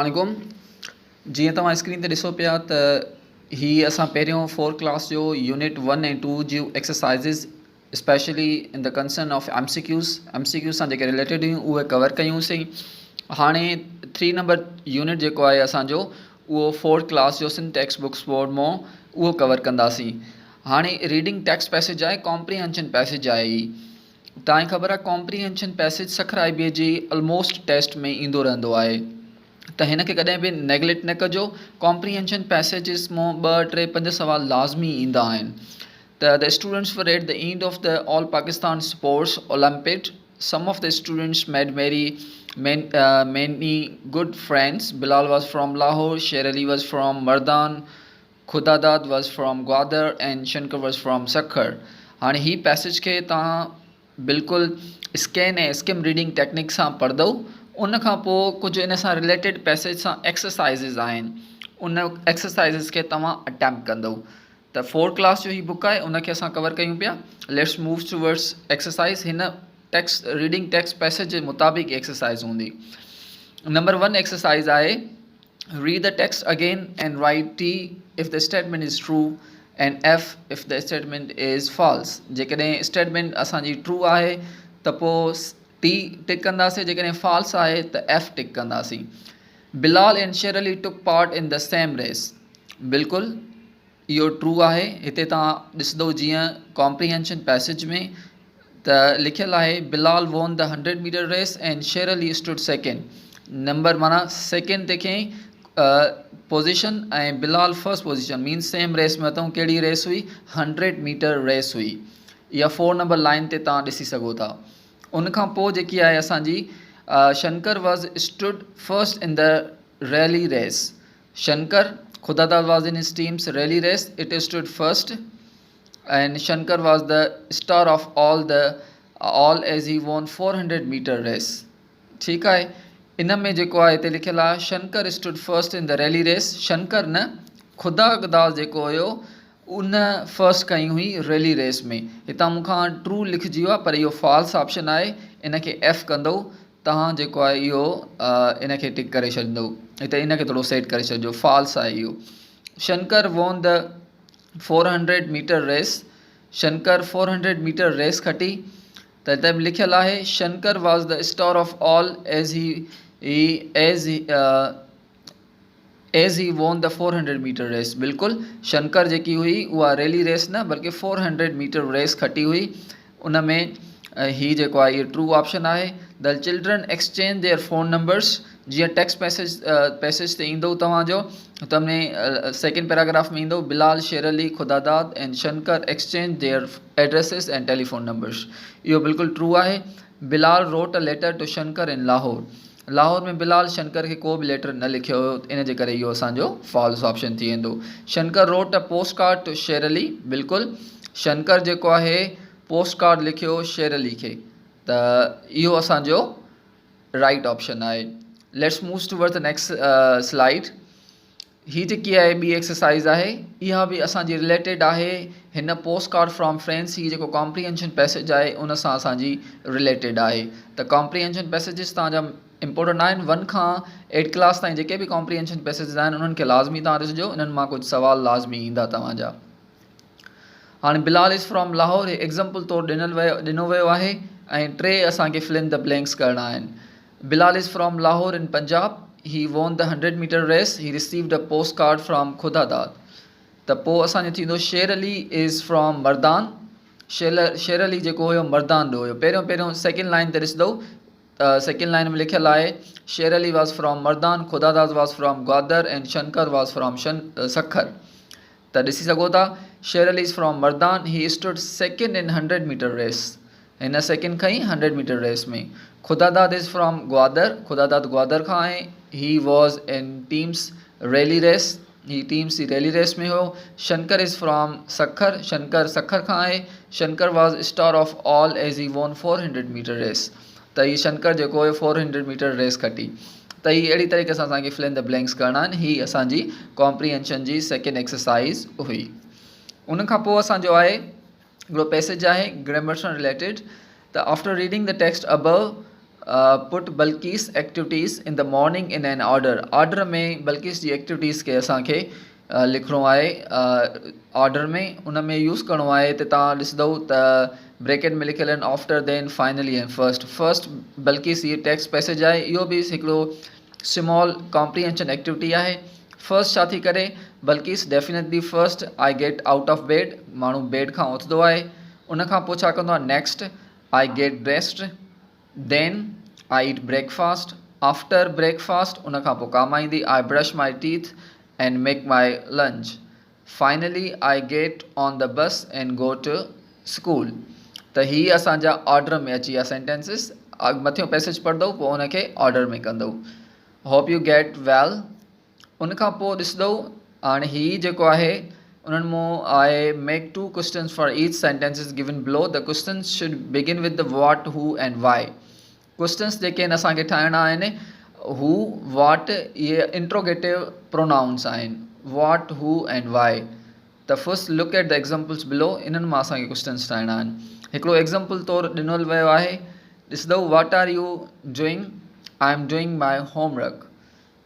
वालेकुम। जीअं तव्हां स्क्रीन ते ॾिसो पिया त हीअ असां पहिरियों 4th क्लास जो यूनिट 1 ऐं 2 जूं exercises specially in the concern of MCQs सां जेके रिलेटेड हुयूं उहे कवर कयूंसीं। हाणे 3 नंबर यूनिट जेको आहे असांजो उहो 4th क्लास जो सिंध टेक्स्ट बुक्स बोर्ड मां उहो कवर कंदासीं। हाणे रीडिंग टेक्स्ट पैसेज आहे, कॉम्प्रीहेंशन पैसेज आहे। ही तव्हांखे ख़बर आहे कॉम्प्रीहेंशन पैसेज सखर IBA जी ऑलमोस्ट टेस्ट में ईंदो रहंदो आहे, त हिन खे कॾहिं बि नेगलेक्ट न कजो। कॉम्प्रीहेंशन पैसेजिस मां 2, 3, 5 सवाल लाज़मी ईंदा आहिनि। त the students were at the end of the all Pakistan sports olympiad. Some of the students made many good friends. Bilal was from Lahore, Sher Ali was from Mardan, Khudadad was from Gwadar and Shankar was from Sakhar. हाणे ही passage खे तव्हां बिल्कुलु scan ऐं scheme reading technique सां पढ़ंदो। उन खां पोइ कुझु इन सां रिलेटेड पैसेज सां एक्सरसाइज़िस आहिनि, उन एक्सरसाइज़िस खे तव्हां अटैम्प्ट कंदो। त 4th क्लास जो ही बुक आहे, उन खे असां कवर कयूं पिया। Let's move towards exercise. हिन टेक्स्ट रीडिंग टेक्स्ट पैसेज जे मुताबिक़ एक्सरसाइज़ हूंदी। नंबर 1 एक्सरसाइज़ आहे, read the text again and write T if the statement is true and F if the statement is false. जेकॾहिं statement असांजी true आहे त पोइ T टिक कंदासीं, जेकॾहिं फॉल्स आहे त F टिक कंदासीं। Bilal and Sher Ali took part in the same race. बिल्कुलु इहो ट्रू आहे। हिते तव्हां ॾिसंदो जीअं कॉम्प्रीहेंशन पैसेज में त लिखियलु आहे Bilal won the 100 metre race and Sher Ali stood second. Number माना सेकेंड ते खईं पोजीशन ऐं Bilal first position, means same race में अथऊं। कहिड़ी रेस हुई? 100 मीटर रेस हुई। इहा 4 नंबर लाइन ते तव्हां ॾिसी सघो था। उन खां पोइ जेकी आहे असांजी Shankar was stood first in the rally race. Shankar Khudadad was in his team's rally race, it stood first and Shankar was the star of all as he won 400 meter race. ठीक आहे। इन में जेको आहे हिते लिखियलु आहे Shankar stood first in the rally race. Shankar न, खुदादाद जेको हुयो उन फर्स्ट कई हुई रैली रेस में। हितां मूंखां ट्रू लिखिजी वियो आहे, पर इहो फॉल्स ऑप्शन आहे। इन खे F कंदो तव्हां जेको आहे इहो इन खे टिक करे छॾींदो। हिते इन खे थोरो सेट करे छॾिजो, फॉल्स आहे इहो। Shankar won the 400 metre race. Shankar 400 metre race खटी। त हिते लिखियलु आहे Shankar was the star of all as he won the 400 metre race. बिल्कुलु शंकर जेकी हुई उहा रैली रेस न बल्कि 400 मीटर रेस खटी हुई। उन में ही जेको आहे इहो ट्रू ऑप्शन आहे। The children exchange their phone numbers. जीअं टेक्स्ट पैसेज ते ईंदो तव्हांजो त में सेकेंड पैराग्राफ में ईंदो Bilal, Sher Ali, Khudadad and Shankar exchange their addresses and telephone numbers. इहो बिल्कुलु ट्रू आहे। Bilal wrote a letter two Shankar इन लाहौर। लाहौर में बिलाल शंकर खे को बि लेटर न लिखियो हुयो, इन जे करे इहो असांजो फॉल्स ऑप्शन थी वेंदो। Shankar wrote a post card to Sher Ali. बिल्कुलु शंकर जेको आहे पोस्ट कार्ड लिखियो शेर अली खे, त इहो असांजो राइट ऑप्शन आहे। Let's move towards the next slide. ही जेकी आहे ॿी एक्सरसाइज़ आहे, इहा बि असांजी रिलेटेड आहे हिन पोस्ट कार्ड फ्रॉम फ्रेंड्स। ही जेको कॉम्प्रीहेंशन पैसेज आहे उन सां असांजी रिलेटेड आहे। त कॉम्प्रीहेंशन पैसेजिस तव्हांजा इंपॉर्टेंट आहिनि। 1 खां 8 क्लास ताईं जेके बि कॉम्प्रीहेंशन पैसेजिस आहिनि उन्हनि खे लाज़मी तव्हां ॾिसिजो, इन्हनि मां कुझु सवाल लाज़मी ईंदा तव्हांजा। हाणे Bilal is from Lahore example तौरु ॾिनो वियो आहे ऐं 3 असांखे फिल इन द ब्लैंक्स करणा आहिनि। बिलाल इज़ फ्रॉम लाहौर इन Punjab, he won the 100 metre race, he received a post card from Khudadad. त पोइ असांजो थींदो शेर अली इज़ फ्रॉम मर्दान। शेर अली जेको हुयो मर्दान ॾो हुयो। पहिरियों सेकेंड लाइन ते ॾिसंदो, सेकेंड लाइन में लिखियलु आहे Sher Ali was from Mardan, Khudadad was from Gwadar and Shankar was from Sukkur. त ॾिसी सघो था Sher Ali is from Mardan, he stood second in 100 metre race. हिन सेकेंड खई 100 मीटर रेस में। खुदादाद इज़ फ्रॉम ग्वादर, खुदादाद ग्वादर खां आहे। He was in team's rally race, ही टीम्स जी रैली रेस में हो। शंकर इज़ फ्रॉम सखर, शंकर सखर खां आहे। Shankar was star of all as he won 400 metre race. त ही शंकर जेको हुयो 400 मीटर रेस खटी। त ही अहिड़ी तरीक़े सां असांखे फिल इन द ब्लैंक्स करणा आहिनि। ही असांजी कॉम्प्रीहेंशन जी सेकेंड एक्सरसाइज़ हुई। उन खां पोइ असांजो आहे हिकिड़ो पैसेज आहे ग्रामर सां रिलेटेड। त after reading the text above put Bilqees activities in the morning in an order में बल्कीस जी एक्टिविटीज़ खे असांखे लिखिणो आहे ऑर्डर में उन में यूज़ करिणो आहे त तव्हां ॾिसंदव त ब्रैकेट में लिखियल आहिनि after then finally and first Bilqees ये टेक्स्ट पैसेज आहे इहो बि हिकिड़ो स्मॉल कॉम्प्रीहेंशन एक्टिविटी आहे फर्स्ट छा थी करे Bilqees definitely first I get out of bed माण्हू बेड खां उथंदो आहे उन खां पोइ छा कंदो आहे next I get dressed then I eat breakfast after breakfast उन खां पोइ काम ईंदी I brush my teeth and make my lunch finally I get on the bus and go to school त हीअ असांजा ऑर्डर में अची विया सेंटेंसिस मथियों पैसेज पढ़ंदव पोइ उनखे ऑर्डर में कंदव होप यू गेट वेल उन खां पोइ ॾिसंदव हाणे हीअ जेको आहे उन्हनि मूं आहे make 2 questions for each sentences given below the questions should begin with the what who and why questions जेके आहिनि असांखे ठाहिणा आहिनि हू वॉट इहे इंट्रोगेटिव प्रोनाउंस आहिनि वॉट हू एंड वाई त first look at the examples below इन्हनि मां असांखे क्वेश्चन्स ठाहिणा आहिनि हिकिड़ो एग्ज़ाम्पल तौरु ॾिनो वियो आहे ॾिसंदव what are you doing I am doing my homework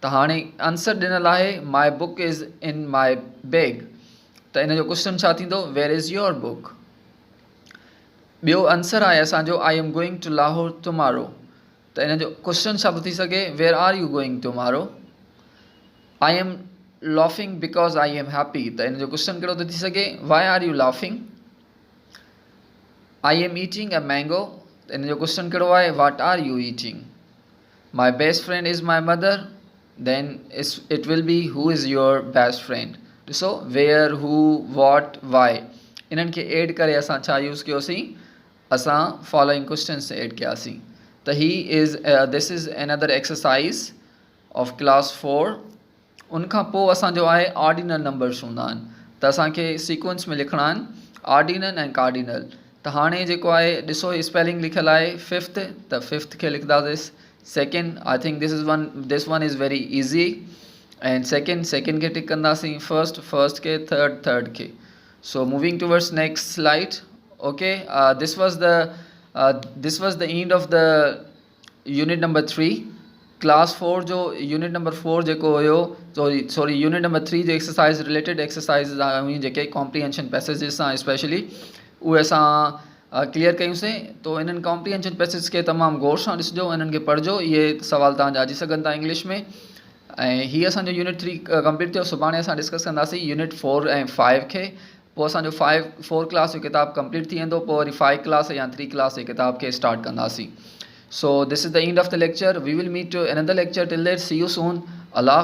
त हाणे आंसर ॾिनल आहे my book is in my bag त इन जो क्वेश्चन छा थींदो वेयर इज़ योर बुक ॿियो आंसर आहे असांजो I am going to Lahore tomorrow त इन जो क्वेश्चन छा थो थी सघे where are you going tomorrow I am laughing because I am happy त इन जो क्वेश्चन कहिड़ो थो थी सघे why are you laughing I am eating a mango त इन जो क्वेश्चन कहिड़ो आहे what are you eating my best friend is my mother then it will be who is your best friend ॾिसो where who what why इन्हनि खे add करे असां छा यूज़ कयोसीं असां फॉलोइंग क्वेश्चन्स ऐड कयासीं त he is this is another exercise of class 4 उन खां पोइ असांजो आहे ऑर्डिनल नंबर्स हूंदा आहिनि त असांखे सीक्वेंस में लिखणा आहिनि ऑर्डिनल ऐं कार्डिनल त हाणे जेको आहे ॾिसो ही स्पेलिंग लिखियलु आहे फिफ्थ त फिफ्थ खे लिखंदासीं second I think this one is very easy and second ke tick kandasi first ke third ke so moving towards next slide okay this was the end of the unit number 3 class 4 jo unit number 4 jeko hoyo sorry unit number 3 jo exercise related exercises ahi jeke comprehension passages sa especially uhe asa clear कयूंसीं तो इन्हनि comprehension passage खे तमामु गौर सां ॾिसिजो इन्हनि खे पढ़िजो इहे सवाल तव्हांजा अची सघनि था इंग्लिश में ऐं हीअ असांजो यूनिट 3 कंप्लीट थियो सुभाणे असां डिस्कस कंदासीं यूनिट 4 ऐं 5 खे पोइ असांजो 4 क्लास जो किताब कंप्लीट थी वेंदो पोइ वरी 5 क्लास या 3 क्लास जे किताब खे स्टार्ट कंदासीं so this is the end of the lecture we will meet to another lecture till there see you soon Allah